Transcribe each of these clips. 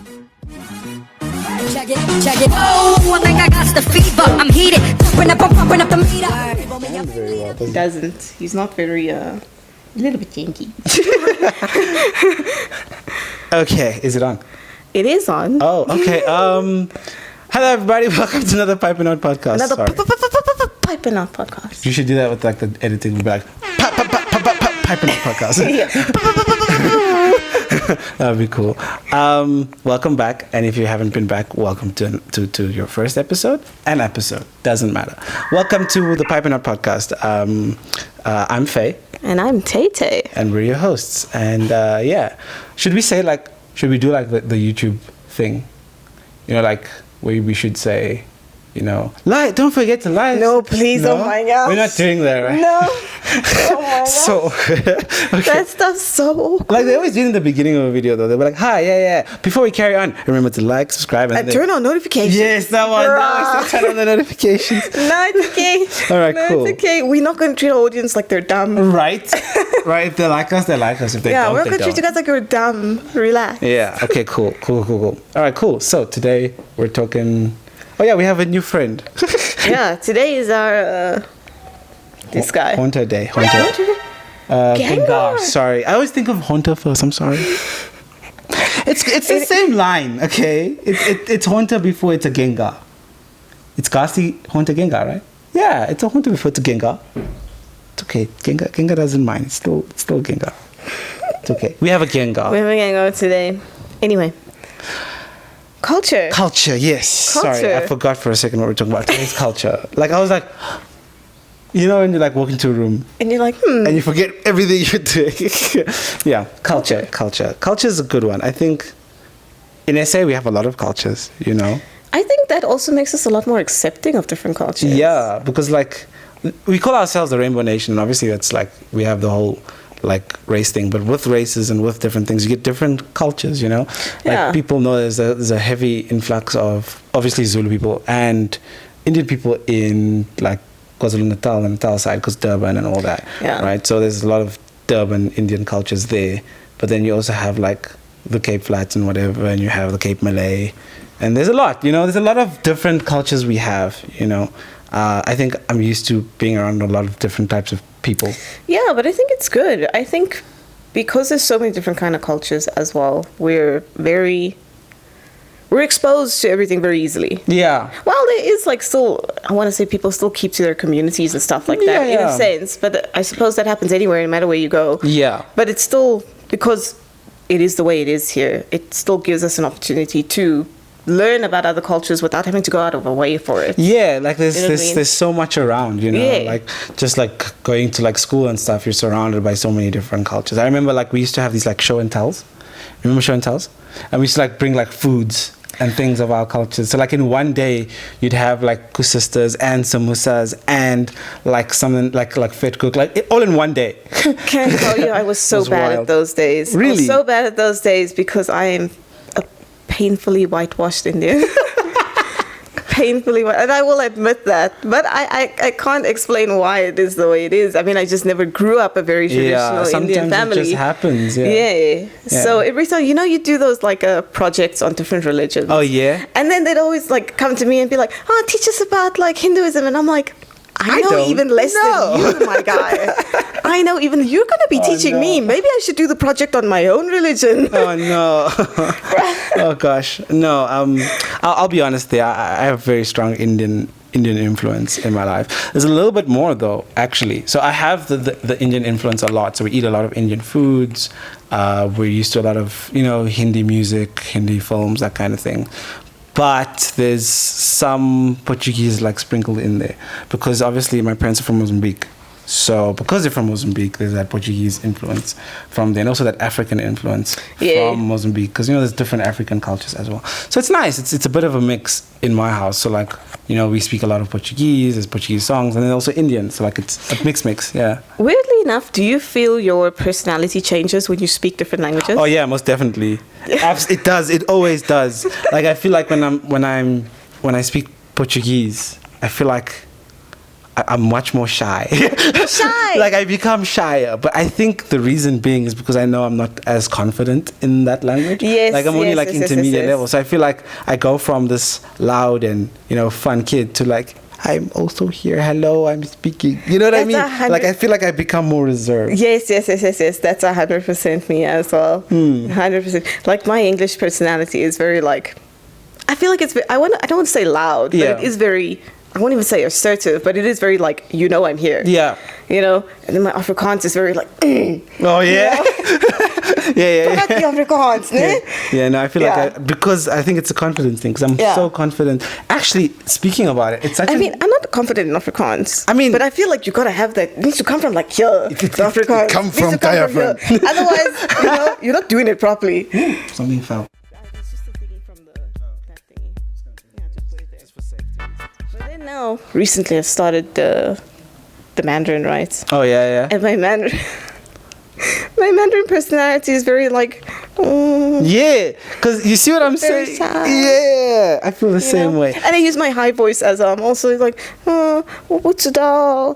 Check it. Oh, I think I got the fever. I'm heated. Pumping up the meter. Very well, He doesn't. He's not very, a little bit janky. Okay, is it on? It is on. Oh, okay. Hello everybody. Welcome to another PIPIN HOT podcast. Another Sorry. PIPIN HOT podcast. You should do that with like the editing. We'll be like PIPIN HOT podcast. That'd be cool. Welcome back, and if you haven't been back, welcome to your first episode. An episode doesn't matter. Welcome to the PIPIN HOT podcast. I'm Faye, And I'm Tay Tay. and we're your hosts. And yeah, should we do like the YouTube thing? You know, like where we should say, you know, like, don't forget to like. No, please, No? oh my gosh. We're not doing that, right? No. Oh my gosh. So, okay. That stuff's so awkward. Like they always do in the beginning of a video though. They'll be like, hi, yeah. Before we carry on, remember to like, subscribe, and then Turn on notifications. yes, that one. That was to turn on the notifications. No, it's okay. All right, no, cool. It's okay. We're not going to treat our audience like they're dumb. Right? If they like us, they like us. If they Yeah, don't, we're not they going to treat you don't. guys like you're dumb. Relax. Yeah. Okay. Cool. All right. Cool. So today we're talking. Oh yeah, we have a new friend. Yeah, today is our, this guy. Haunter Day. Gengar. Gengar. Sorry, I always think of Haunter first. I'm sorry. It's the same line. Okay. It's Haunter before it's a Gengar. It's Ghastly Haunter Gengar, right? Yeah, it's a Haunter before it's a Gengar. It's okay. Gengar doesn't mind. It's still Gengar. It's okay. We have a Gengar. We're going to go today. Anyway. Culture. Culture, yes. Culture. Sorry, I forgot for a second what we're talking about. Today's culture. Like, I was like, you know, when you like walk into a room And you're like, and you forget everything you're doing. Yeah, culture. Culture is a good one. I think in SA we have a lot of cultures, you know. I think that also makes us a lot more accepting of different cultures. Yeah, because like we call ourselves the Rainbow Nation, and obviously that's like we have the whole like race thing, but with races and with different things you get different cultures, you know. Like Yeah. people know there's a heavy influx of obviously Zulu people and Indian people in like KwaZulu-Natal and Natal side because Durban and all that. Yeah. Right, so there's a lot of Durban Indian cultures there, but then you also have like the Cape Flats and whatever, and you have the Cape Malay, and there's a lot, you know, there's a lot of different cultures we have, you know. I think I'm used to being around a lot of different types of people. Yeah, but I think it's good. I think because there's so many different kind of cultures as well, we're exposed to everything very easily. Yeah. Well, there is like still, I want to say people still keep to their communities and stuff like that in Yeah. a sense, but I suppose that happens anywhere, no matter where you go. Yeah. But it's still, because it is the way it is here, it still gives us an opportunity to learn about other cultures without having to go out of a way for it. Yeah, like there's You know what I mean? there's so much around, you know, Yeah. like just like going to like school and stuff, you're surrounded by so many different cultures. I remember like we used to have these like show and tells. Remember show and tells? And we used to like bring like foods and things of our cultures. So like in one day you'd have like kusistas and samosas and like something like fet cook, like all in one day. Can't tell you, I was so was bad wild. at those days. I Really? was so bad at those days because I am a painfully whitewashed Indian. Painfully white, and I will admit that. But I can't explain why it is the way it is. I mean, I just never grew up a very traditional sometimes Indian family. it just happens. Yeah. So every time, you know, you do those like projects on different religions. Oh yeah. And then they'd always like come to me and be like, "Oh, teach us about like Hinduism," and I'm like, I know don't even less know. than you, my guy. I know even you're going to be teaching no. me. Maybe I should do the project on my own religion. Oh no. Oh gosh. No. I'll be honest there. I have very strong Indian influence in my life. There's a little bit more though, actually. So I have the Indian influence a lot. So we eat a lot of Indian foods. We're used to a lot of, you know, Hindi music, Hindi films, that kind of thing. But there's some Portuguese like sprinkled in there because obviously my parents are from Mozambique. So because they're from Mozambique, there's that Portuguese influence from there, and also that African influence from Mozambique, because you know there's different African cultures as well. So it's nice. It's a bit of a mix in my house. So like, you know, we speak a lot of Portuguese. There's Portuguese songs, and then also Indian. So like it's a mix. Yeah. Weirdly enough, do you feel your personality changes when you speak different languages? Oh yeah, most definitely. It does. It always does. Like I feel like when I speak Portuguese, I feel like I'm much more shy. Shy. Like I become shyer. But I think the reason being is because I know I'm not as confident in that language. Yes, like I'm only yes, like yes, yes, intermediate yes. level. So I feel like I go from this loud and, you know, fun kid to like, I'm also here. Hello, I'm speaking. You know what I mean? Like I feel like I become more reserved. Yes. That's 100% me as well. 100%. Like my English personality is very like, I feel like it's. I don't want to say loud, but Yeah. it is very. I won't even say assertive, but it is very like, you know, I'm here. Yeah. You know, and then my Afrikaans is very like. Oh yeah. yeah. Not the Afrikaans, ne? Yeah, no, I feel Yeah. like because I think it's a confidence thing because I'm Yeah. so confident. Actually, speaking about it, it's such. I mean, I'm not confident in Afrikaans. I mean- but I feel like you gotta have that. It needs to come from like here. The Afrikaans come needs from to come Kaya, here. Otherwise, you know, you're not doing it properly. something fell. It's just a thingy from that thingy. Yeah, just put it there. But then now, recently, I've started the Mandarin, right? Oh yeah. And my Mandarin personality is very like. Yeah, because you see what I'm Very saying? shy. Yeah, I feel the You same know? way. And I use my high voice as also like, what's a doll?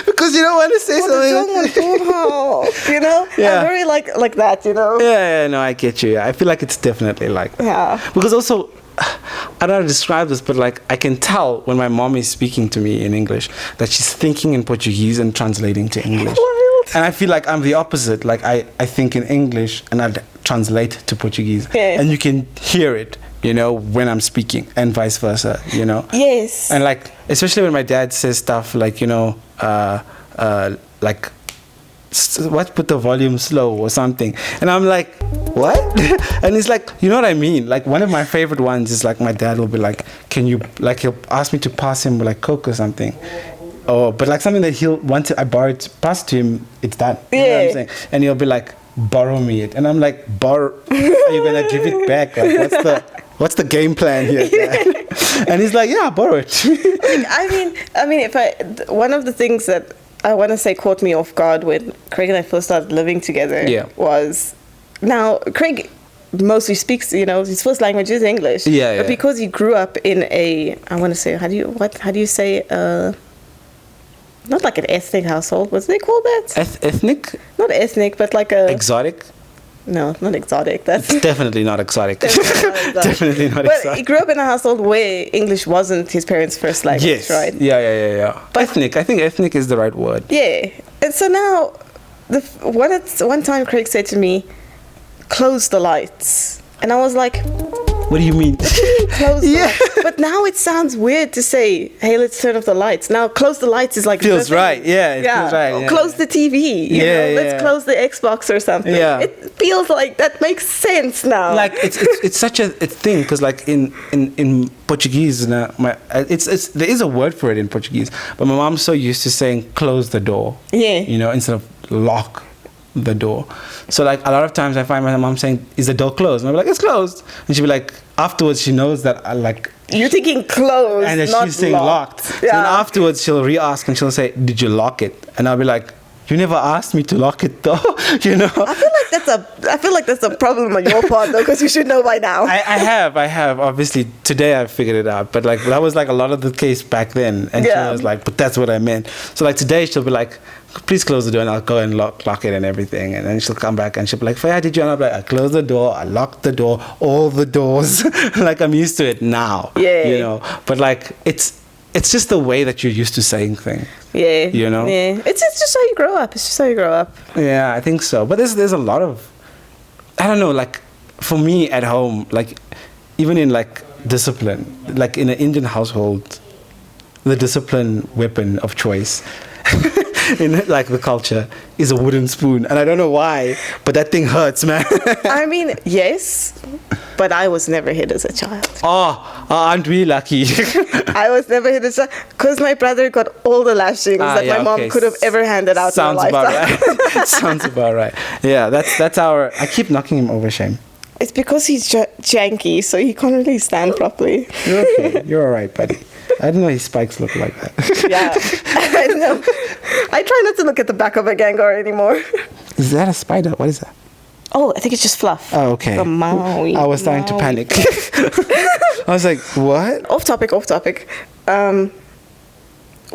Because you don't want to say something. You know? Yeah. I'm very like that, you know? Yeah, no, I get you. I feel like it's definitely like that. Yeah. Because also, I don't know how to describe this, but like I can tell when my mom is speaking to me in English that she's thinking in Portuguese and translating to English. Wild. And I feel like I'm the opposite. Like I think in English and I translate to Portuguese. Yeah. And you can hear it, you know, when I'm speaking and vice versa, you know. Yes. And like, especially when my dad says stuff like, you know, like, what, put the volume slow or something. And I'm like, what? And he's like, you know what I mean? Like one of my favorite ones is like my dad will be like, can you, like he'll ask me to pass him like Coke or something. Oh, but like something that he'll want to, I borrow it, pass to him, it's done. You know what I'm Yeah. saying? And he'll be like, borrow me it. And I'm like, borrow, are you going to give it back? Like what's the game plan here, Dad? And he's like, yeah, borrow it. I mean, if one of the things that I want to say caught me off guard when Craig and I first started living together was, now Craig mostly speaks, you know, his first language is English. Yeah. But because he grew up in I want to say, how do you say, not like an ethnic household. What do they call that? Ethnic? Not ethnic, but like a... Exotic? No, not exotic. That's It's definitely not exotic. Definitely not But exotic. he grew up in a household where English wasn't his parents' first language, Yes. right? Yeah. Ethnic. I think ethnic is the right word. Yeah. And so now, one time Craig said to me, close the lights. And I was like, What do you mean? close the lights. But now it sounds weird to say, hey, let's turn off the lights. Now, close the lights is like... Feels the thing. right. Yeah, it feels right. Or Yeah. close the TV. You know? Let's Yeah. close the Xbox or something. Yeah. It feels like that makes sense now. Like it's such a thing because like in Portuguese, there is a word for it in Portuguese, but my mom's so used to saying close the door. Yeah. You know, instead of lock the door. So like a lot of times I find my mom saying, "Is the door closed?" And I'm like, "It's closed." And she'll be like, afterwards she knows that I like. You're thinking closed, And then not she's saying locked. So Yeah. then afterwards she'll re-ask and she'll say, "Did you lock it?" And I'll be like, "You never asked me to lock it though." You know. I feel like that's a problem on your part though, because you should know by now. I have. Obviously, today I figured it out. But like that was like a lot of the case back then. And Yeah. she was like, but that's what I meant. So like today she'll be like, please close the door, and I'll go and lock it and everything. And then she'll come back and she'll be like, Faya, did you? And I'll be like, I closed the door, I locked the door, all the doors. Like I'm used to it now. Yeah. You know. But like it's just the way that you're used to saying things. Yeah. You know? Yeah. It's just how you grow up. It's just how you grow up. Yeah, I think so. But there's a lot of, I don't know, like for me at home, like even in like discipline, like in an Indian household, the discipline weapon of choice in like the culture is a wooden spoon. And I don't know why, but that thing hurts, man. I mean, yes, but I was never hit as a child. Aren't we lucky? I was never hit as a because my brother got all the lashings that my mom could have ever handed out in her Sounds about lifetime. right. Sounds about right. Yeah, that's our. I keep knocking him over, shame. It's because he's janky, so he can't really stand properly. You're okay. You're all right, buddy. I didn't know his spikes look like that. Yeah, I know. I try not to look at the back of a Gengar anymore. Is that a spider? What is that? Oh, I think it's just fluff. Oh, okay. The Maui. I was starting to panic. I was like, what? Off topic.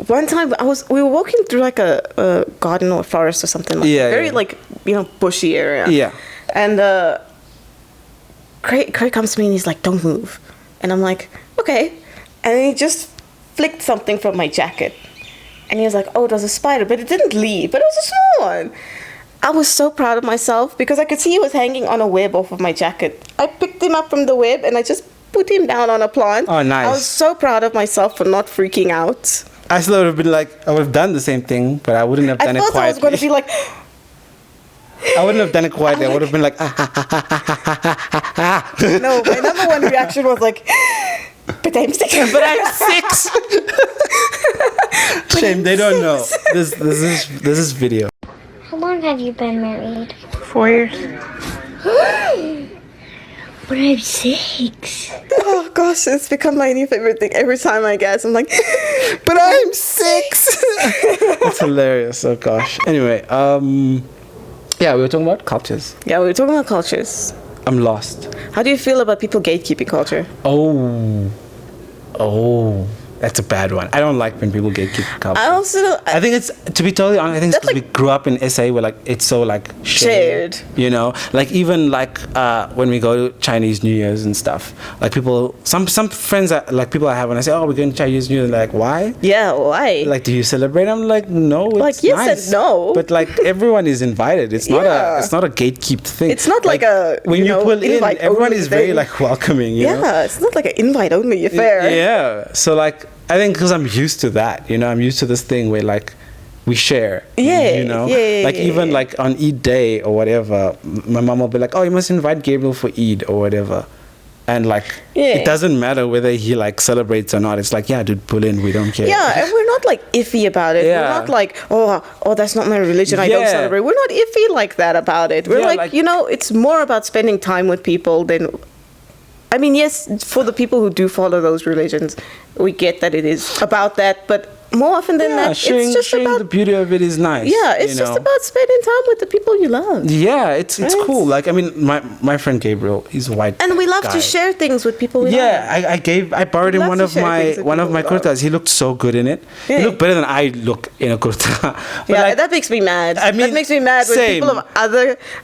one time we were walking through like a garden or forest or something like Yeah, very yeah. like, you know, bushy area. Yeah. And Craig comes to me and he's like, "Don't move," and I'm like, "Okay," and then he just flicked something from my jacket, and he was like, "Oh, it was a spider," but it didn't leave, but it was a small one. I was so proud of myself because I could see he was hanging on a web off of my jacket. I picked him up from the web and I just put him down on a plant. Oh, nice. I was so proud of myself for not freaking out. I still would have been like, I would have done the same thing, but I wouldn't have done I it thought quietly. I was going to be like, I wouldn't have done it quietly. I would have been like, no, my number one reaction was like, but I'm sick. but I'm 6. Shame they don't know. This is video. How long have you been married? 4 years. But I'm 6. Oh gosh, it's become my new favorite thing. Every time I guess, I'm like, but I'm 6. It's hilarious. Oh gosh. Anyway, yeah, we were talking about cultures. Yeah, we were talking about cultures. I'm lost. How do you feel about people gatekeeping culture? Oh, that's a bad one. I don't like when people gatekeep culture. I also don't, I think it's, to be totally honest, I think it's That's because we grew up in SA where like it's so like shared. You know, like even like when we go to Chinese New Year's and stuff, like people, some friends are, like people I have when I say, oh, we're going to Chinese New Year, they're like, why? yeah, why? Like, do you celebrate? I'm like, no. It's Like, yes and nice. no. But like everyone is invited. It's not Yeah. it's not a gatekeeped thing. It's not like a, when you you know, pull in, invite everyone only is very thing. like welcoming. You know? Yeah, it's not like an invite only affair. Yeah. So like, I think because I'm used to that, you know, I'm used to this thing where like we share. Yeah, You know, yeah, like yeah, even yeah. like on Eid day or whatever, my mom will be like, oh, you must invite Gabriel for Eid or whatever. And like, Yeah. it doesn't matter whether he like celebrates or not. It's like, yeah, dude, pull in. We don't care. Yeah, and we're not like iffy about it. Yeah. We're not like, oh, that's not my religion. I don't Yeah. celebrate. We're not iffy like that about it. We're Yeah, like, like- you know, it's more about spending time with people than. I mean, yes, for the people who do follow those religions, we get that it is about that, but more often than Yeah, that, sharing, it's just sharing about. the beauty of it is nice. Yeah, it's you just know? about spending time with the people you love. Yeah, it's Right? cool. Like, I mean, my friend Gabriel, he's a white And we love guy. to share things with people we Yeah, love. I borrowed We him love to share things with one of people my we love. kurtas. He looked so good in it. Yeah. He looked better than I look in a kurta. But Yeah, like, that makes me mad. I mean, that makes me mad when same. people of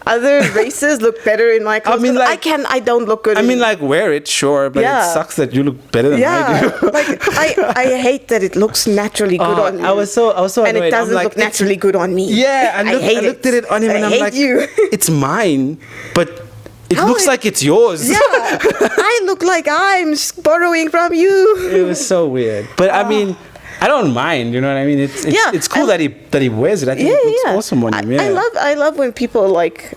other races look better in my clothes. mean, 'cause like- I don't look good. I in mean, like, wear it, sure, but Yeah. it sucks that you look better than I yeah, do. like I hate that it looks naturally good on you. I was so and annoyed. it doesn't I'm like, look naturally good on me. Yeah, I hate looked at it on him I and I'm hate like, you. it's mine, but it How looks it- like it's yours. Yeah, I look like I'm borrowing from you. It was so weird. But I mean, I don't mind, you know what I mean? It's Yeah, it's cool and- that he wears it. I think Yeah, it looks yeah. awesome on him. Yeah. I love when people like.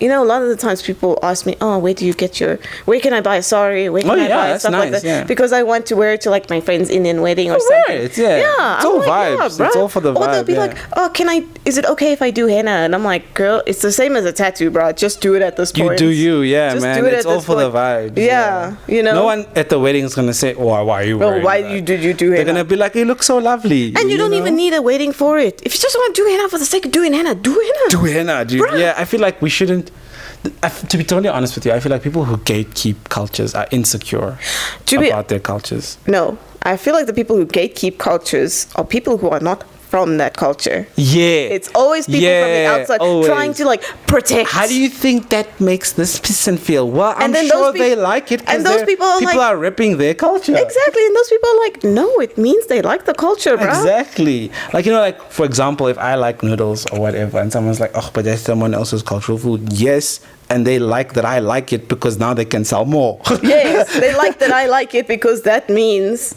You know, a lot of the times people ask me, "Oh, where can I buy a sari? Where can Oh, I yeah, buy that's stuff like nice, that?" yeah. Because I want to wear it to like my friend's Indian wedding or Oh, something. right, yeah. It's I'm all like, vibes. It's bruh. all for the Or they'll vibe, be yeah. like, "Oh, is it okay if I do henna?" And I'm like, "Girl, it's the same as a tattoo, bro. Just do it at this You point. do you, yeah, Just man. do it It's at all this for the point. vibes. Yeah, you know. No one at the wedding is gonna say, "Why are you Oh, wearing why that?" did you do They're henna? gonna be like, "You look so lovely." And you don't know? even need a wedding for it. If you just want to do henna for the sake of doing henna, do henna. do henna, dude. Bruh. Yeah, I feel like we shouldn't. To be totally honest with you, I feel like people who gatekeep cultures are insecure To be- about their cultures. No, I feel like the people who gatekeep cultures are people who are not from that culture. Yeah, It's always people from the Yeah, outside always. trying to like protect. How do you think that makes this person feel? Well, I'm And then sure those they peop- like it. 'Cause and those people are like- are ripping their culture. Exactly, and those people are like, no, it means they like the culture, bro. Exactly. Like, you know, like, for example, if I like noodles or whatever, and someone's like, oh, but that's someone else's cultural food. Yes, and they like that I like it because now they can sell more. Yes, they like that I like it because that means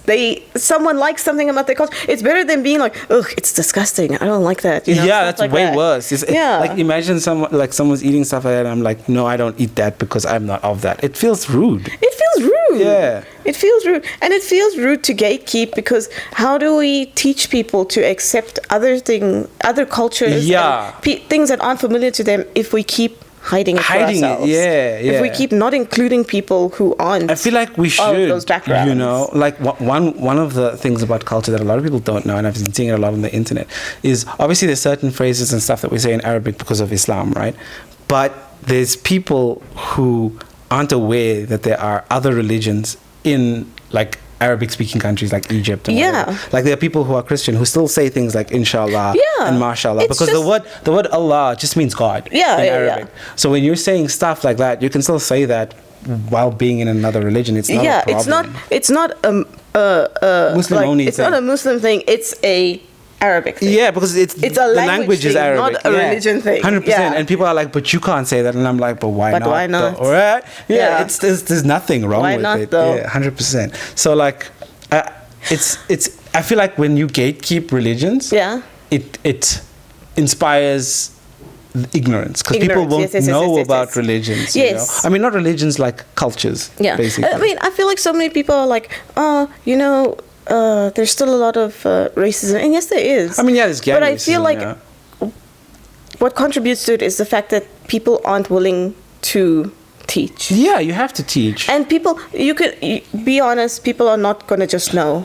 someone likes something about their culture. It's better than being like, ugh, it's disgusting. I don't like that. You know, Yeah, stuff that's like way that. worse. Yeah. Like, imagine someone's eating stuff like that, and I'm like, no, I don't eat that because I'm not of that. It feels rude. It feels rude. Yeah. It feels rude. And it feels rude to gatekeep because how do we teach people to accept other cultures, Yeah. and things that aren't familiar to them if we keep hiding it Hiding it, for ourselves? yeah, If we yeah. keep not including people who aren't. I feel like we of should, those backgrounds. you know, like one of the things about culture that a lot of people don't know, and I've been seeing it a lot on the internet, is obviously there's certain phrases and stuff that we say in Arabic because of Islam, right? But there's people who aren't aware that there are other religions in like Arabic-speaking countries like Egypt. And Yeah. whatever. Like there are people who are Christian who still say things like Inshallah Yeah. and Mashallah, It's because just- the word Allah just means God Yeah, in yeah, Arabic. So when you're saying stuff like that, you can still say that while being in another religion. It's not a problem. it's not Muslim like, only it's thing. not a Muslim thing. It's a Arabic thing. Yeah, because it's a the language is thing, Arabic, not a religion thing. 100%. Yeah. And people are like, but you can't say that, and I'm like, but why But not? why not? Though? Right? Yeah, Yeah. there's nothing wrong Why with not, it. though? Yeah, 100%. So like, it's. I feel like when you gatekeep religions, Yeah. it inspires ignorance, because people Ignorance, won't yes, know yes. about religions. You Yes. know? I mean, not religions, like cultures. Yeah. basically. I mean, I feel like so many people are like, oh, you know, there's still a lot of racism, and yes, there is. I mean, yeah, there's gang But I feel racism, like yeah. what contributes to it is the fact that people aren't willing to teach. Yeah, you have to teach. And people, be honest, people are not going to just know.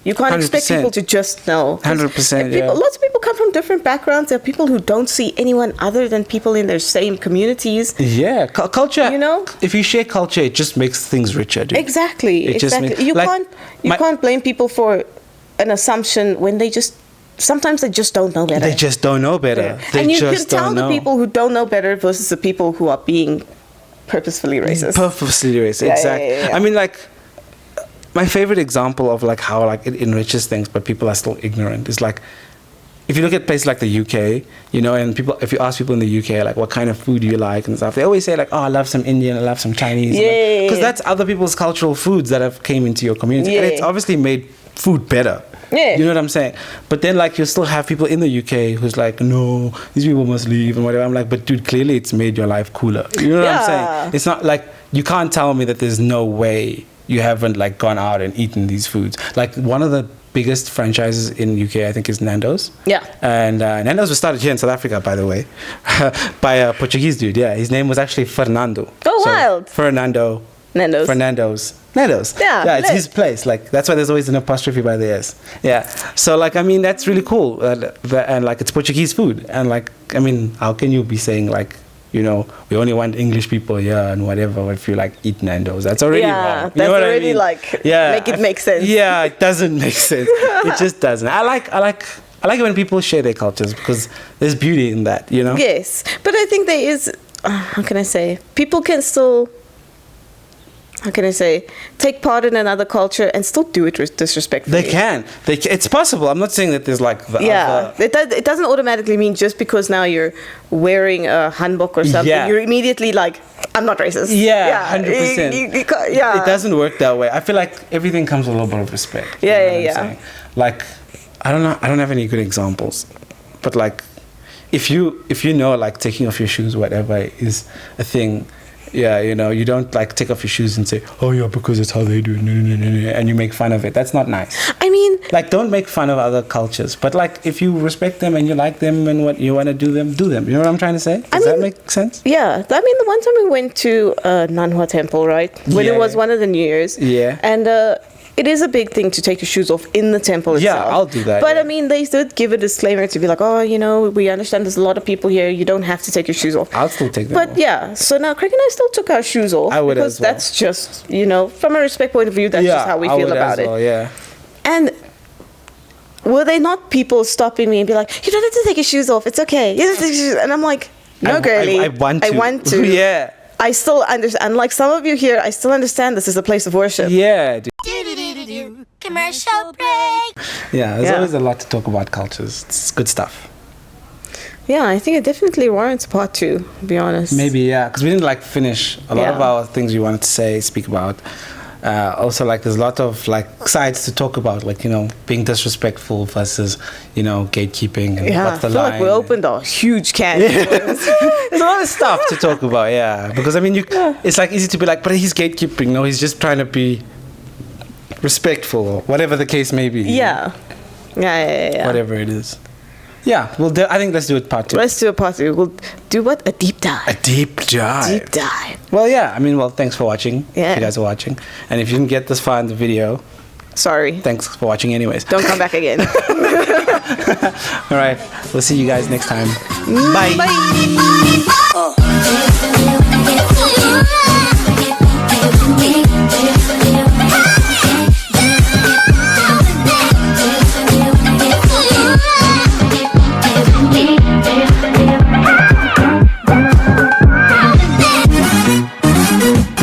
You can't expect 100%. people to just know. 100%, And people, yeah. Lots of people come from different backgrounds. There are people who don't see anyone other than people in their same communities. Yeah, culture. You know? if you share culture, it just makes things richer. Dude. Exactly. It just Exactly. makes- You like, you my- can't blame people for an assumption when they just sometimes they just don't know better. They just don't know better. They and you can just tell don't the know. people who don't know better versus the people who are being purposefully racist. Purposely racist. Yeah, Exactly. yeah, yeah. I mean, like, my favorite example of like how like it enriches things, but people are still ignorant, is like, if you look at places like the UK, you know, and people, if you ask people in the UK like what kind of food do you like and stuff, they always say like, oh, I love some Indian, I love some Chinese, Yeah. because that's other people's cultural foods that have came into your community, and Yeah. it's obviously made food better. Yeah. You know what I'm saying? But then like you still have people in the UK who's like, no, these people must leave and whatever. I'm like, but dude, clearly it's made your life cooler. You know what I'm Yeah. saying? It's not like, you can't tell me that there's no way you haven't like gone out and eaten these foods. Like one of the biggest franchises in UK, I think, is Nando's. Yeah. And Nando's was started here in South Africa, by the way, by a Portuguese dude. Yeah, his name was actually Fernando. Oh, wild. Nando's. Nando's. Yeah, it's lit. his place. Like that's why there's always an apostrophe by the S. Yeah. So like, I mean, that's really cool. And like, it's Portuguese food. And like, I mean, how can you be saying like, you know, we only want English people here and whatever if you like eat Nando's? That's already Yeah, wrong. You that's know what I already, mean? like, yeah, make it make sense. Yeah, it doesn't make sense. It just doesn't. I like it when people share their cultures, because there's beauty in that, you know? Yes, but I think there is. How can I say? People can still. How can I say? Take part in another culture and still do it disrespectfully. They can. It's possible. I'm not saying that there's like the Yeah, other. it doesn't automatically mean just because now you're wearing a hanbok or something, Yeah. you're immediately like, I'm not racist. Yeah, 100%. You can't- yeah. It doesn't work that way. I feel like everything comes with a little bit of respect. You Yeah, know yeah, what I'm yeah. saying? Like, I don't know. I don't have any good examples, but like, if you know, like taking off your shoes, whatever, is a thing. Yeah, you know, you don't like take off your shoes and say, "Oh yeah, because it's how they do," and you make fun of it. That's not nice. I mean, Like, don't make fun of other cultures. But like, if you respect them and you like them and what you want to do them, do them. You know what I'm trying to say? Does that mean- make sense? yeah. I mean, the one time we went to Nanhua Temple, right? When Yeah. it was one of the New Year's. Yeah. And it is a big thing to take your shoes off in the temple Yeah, itself. I'll do that, But yeah. I mean, they did give a disclaimer to be like, oh, you know, we understand there's a lot of people here. You don't have to take your shoes off. I'll still take them But off. yeah, so now Craig and I still took our shoes off. I would because as well. that's just, you know, from a respect point of view, that's just how we I feel would about as it. well, yeah. And were they not people stopping me and be like, you don't have to take your shoes off. It's okay. You don't have to take your shoes. And I'm like, no, girlie. I want to. I want to. Yeah. I still understand. Like some of you here, I still understand this is a place of worship. Yeah, dude. Commercial break. Yeah, there's Yeah. always a lot to talk about cultures. It's good stuff. Yeah, I think it definitely warrants part 2, to be honest. Maybe, yeah, because we didn't like finish a lot of Yeah. our things we wanted to say, speak about. Also, like, there's a lot of like sides to talk about, like, you know, being disrespectful versus, you know, gatekeeping and Yeah, I what's the feel line. like we opened a huge can. There's a lot of stuff to talk about, yeah. Because I mean, it's like easy to be like, but he's gatekeeping. No, he's just trying to be respectful, or whatever the case may be. Yeah. Yeah. Whatever it is. Yeah, I think let's do it part 2. Let's do a part 2. We'll do what? A deep A dive. deep dive. Deep dive. Well, yeah. I mean, well, thanks for watching. Yeah. If you guys are watching, and if you didn't get this far in the video, Sorry. thanks for watching, anyways. Don't come back again. All right, we'll see you guys next time. Bye. Bye.